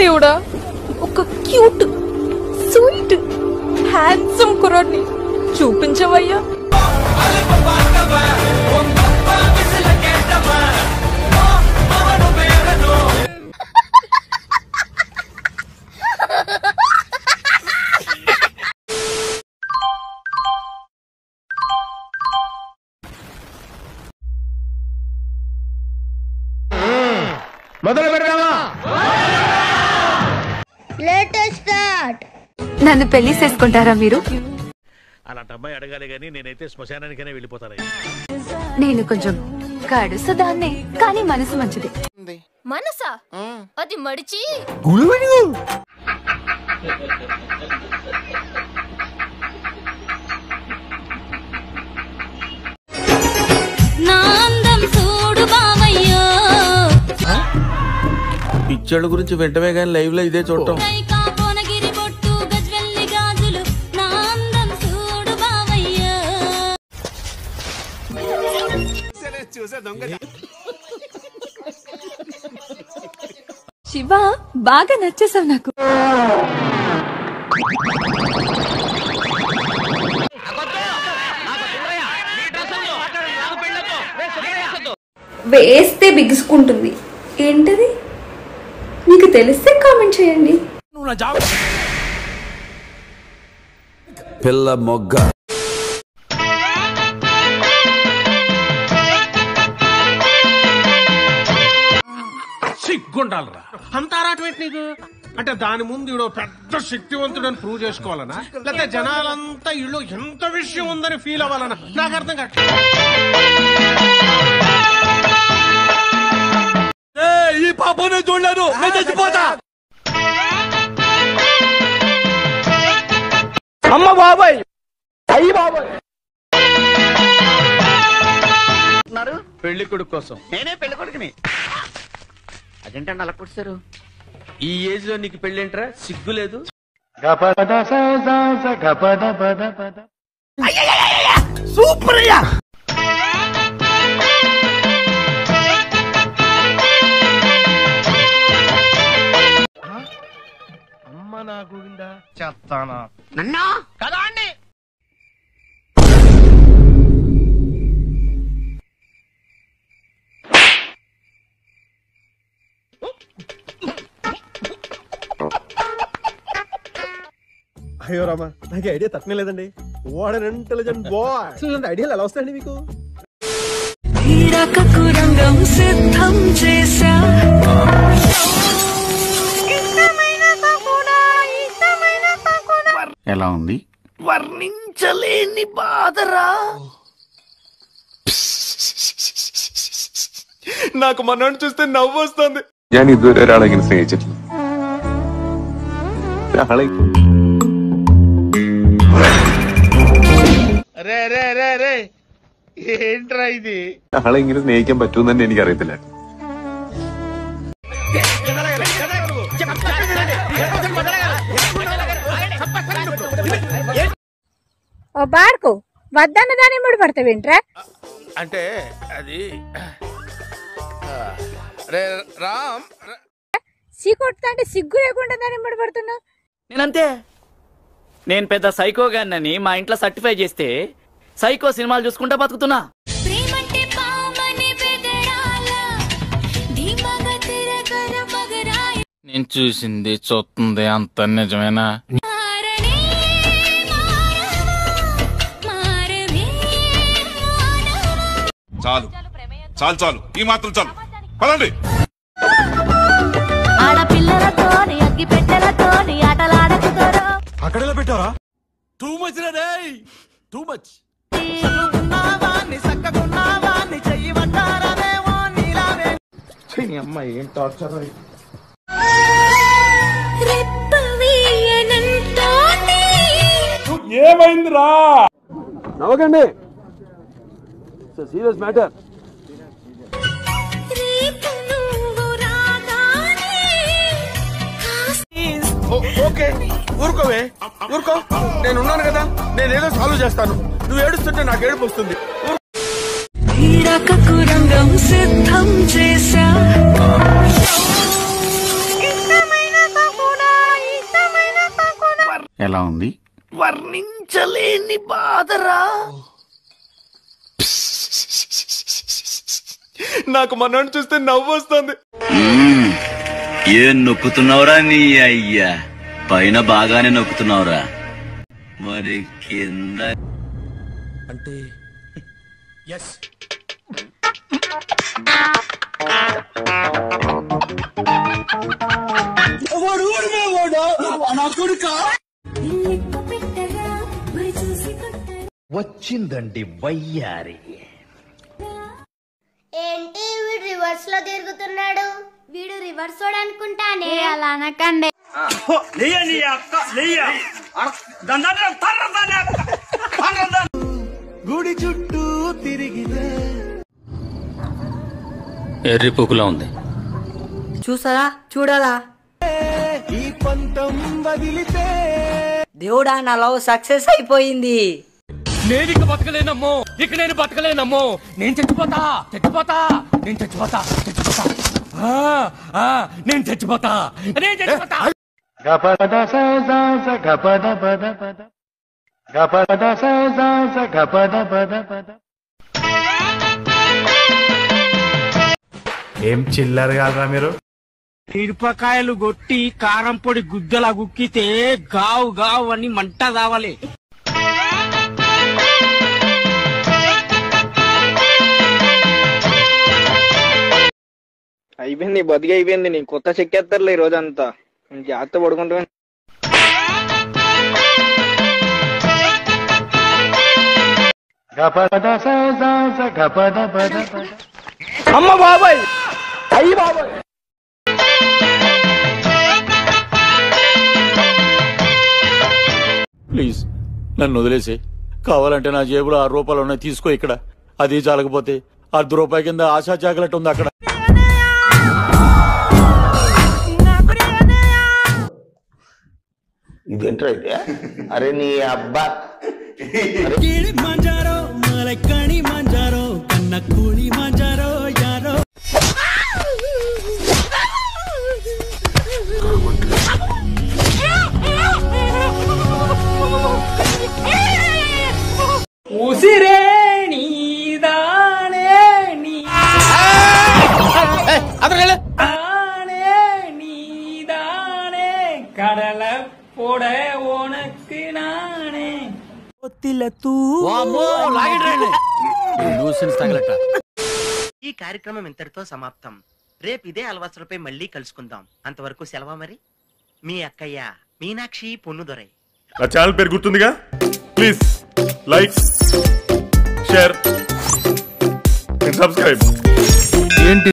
దేవుడా, ఒక cute sweet handsome కుర్రాడిని చూపించవయ్యా. మొదలు పెడదామా? నన్ను పెళ్లి చేసుకుంటారా మీరు? అలాంటి అమ్మాయి అడగాలి గానీ నేనైతే శ్మశానానికైనా వెళ్ళిపోతాను. నేను కొంచెం కడుసుదాన్నే, కానీ మనసు మంచిది. మనసా? అది మడిచి పిచ్చోళ్ళ గురించి వెంటనే కానీ లైవ్ లో ఇదే చూడటం. శివ, బాగా నచ్చేసావు నాకు. వేస్తే బిగుసుకుంటుంది. ఏంటది? మీకు తెలిస్తే కామెంట్ చేయండి. పిల్ల మొగ్గ సిగ్గుండాలరా అంతారాటం ఏంటి నీకు? అంటే దాని ముందు ఈడో పెద్ద శక్తివంతుడని ప్రూవ్ చేసుకోవాలనా, లేకపోతే జనాలంతా ఇళ్ళు ఎంత విషయం ఉందని ఫీల్ అవ్వాలనా? నాకు అర్థం కాదు. ఈ పాపనే చూడలేను, నేను చచ్చిపోతా. అమ్మ బాబాయ్, అయ్యి బాబాయ్. పెళ్లి కొడుకు కోసం. నేనే పెళ్లి కొడుకుని. అదేంటండి అలా కూర్చారు? ఈ ఏజ్ లో నీకు పెళ్ళేంట్రా? సిగ్గు లేదు. సూపర్ అయ్యా. అమ్మ నా గోవిందా చెప్తానా నన్నా కదా అండి. అయ్యో రామా, నాకు ఐడియా తక్కువ లేదండి. What an intelligent boy. అసలు ఐడియాలు ఎలా వస్తాయండి మీకు? సిద్ధం చేశా ఎలా ఉంది? వర్ణించలేని బాధరా. నాకు మనోని చూస్తే నవ్వు వస్తుంది. ഞാൻ ഇതുവരെ ഒരാളെ ഇങ്ങനെ സ്നേഹിച്ചിട്ടില്ല. ఏంట్రా ఇది? ആളെ ഇങ്ങനെ സ്നേഹിക്കാൻ പറ്റുമെന്ന് തന്നെ എനിക്കറിയത്തില്ല. ఓ బార్కు వద్దన్న దాని ముడి పడతావేంట్రా? అంటే అది రామ్ సీకొట్టుతా అంటే సిగ్గు లేకుండా దాని ముడి పడుతున్నావు. నేనంతే. నేను పెద్ద సైకోగానని మా ఇంట్లో సర్టిఫై చేస్తే సైకో సినిమాలు చూసుకుంటా బతుకుతున్నా. నేను చూసింది చూస్తుంది అంత నిజమేనా? చాలు చాలు చాలు, ఈ మాత్రం చాలు. పదండి. ఆడపిల్లలతోని అగ్గి పెట్టెలతోని ఆటలాడకుతారో. అక్కడలో పెట్టారా? టూ మచ్ రే, టూ మచ్. అమ్మాయి ఏం టార్చర్. ఏమైందిరా? నవ్వకండి, సీరియస్ మ్యాటర్. ఓకే, ఊరుకోవే, ఊరుకో. నేనున్నాను కదా, నేనేదో సాల్వ్ చేస్తాను. నువ్వు ఏడుస్తుంటే నాకు ఏడుపు వస్తుంది. సిద్ధం చేశా ఎలా ఉంది? వర్ణించలేని బాధరా. నాకు మనోని చూస్తే నవ్వు వస్తుంది. ఏం నొక్కుతున్నావురా నీ అయ్యా? పైన బాగానే నొక్కుతున్నావురా, మరి కింద అంటే వచ్చిందండి వయ్యారి. ఏంటి వీడు రివర్స్ లో తిరుగుతున్నాడు? వీడు రివర్స్ అనుకుంటానే. అలా అనకండి. గుడి చుట్టూ తిరిగితే ఎర్రి పుకులా ఉంది. చూసారా, చూడాలా? ఈ పంతం వదిలితే దేవుడా, నా లవ్ సక్సెస్ అయిపోయింది. నేను ఇక బతకలేనమ్మో, ఇక నేను బతకలేనమ్మో. నేను చచ్చిపోతా, చచ్చిపోతా, నేను చచ్చిపోతా, చచ్చిపోతా, నేను చచ్చిపోతా, నేను చచ్చిపోతా. ఏం చిల్లర కాదురా మీరు? మిరపకాయలు కొట్టి కారం పొడి గుద్దలా గుక్కితే గావు గావు అని మంట రావాలి. అయిపోయింది, బతికి అయిపోయింది. నీ కొత్త చెక్కేస్తారులే ఈ రోజంతా. జాగ్రత్త పడుకుంటా. అమ్మ బాబాయ్, అయ్యి బాబాయ్. ప్లీజ్ నన్ను వదిలేసి, కావాలంటే నా జేబులో 6 రూపాయలు ఉన్నాయి, తీసుకో. ఇక్కడ అది చాలకపోతే ₹10 కింద ఆశా చాకలెట్ ఉంది అక్కడ. ఇదేంట్రా అయితే? అరే నీ అబ్బా మంజారో మలక్కడి మంజారో కన్న కూలి మంజారో యారో. ఉసిరే నీదానే నీదానే కడల పొడ ఉనకు నానే ఈ కార్యక్రమం ఇంతటితో సమాప్తం. రేపు ఇదే అలవాసులపై మళ్ళీ కలుసుకుందాం. అంతవరకు సెలవు. మరి మీ అక్కయ్య మీనాక్షి పొన్నుదొరై. నా ఛానల్ పేరు గుర్తుందిగా? Please like, share and subscribe. ఏంటి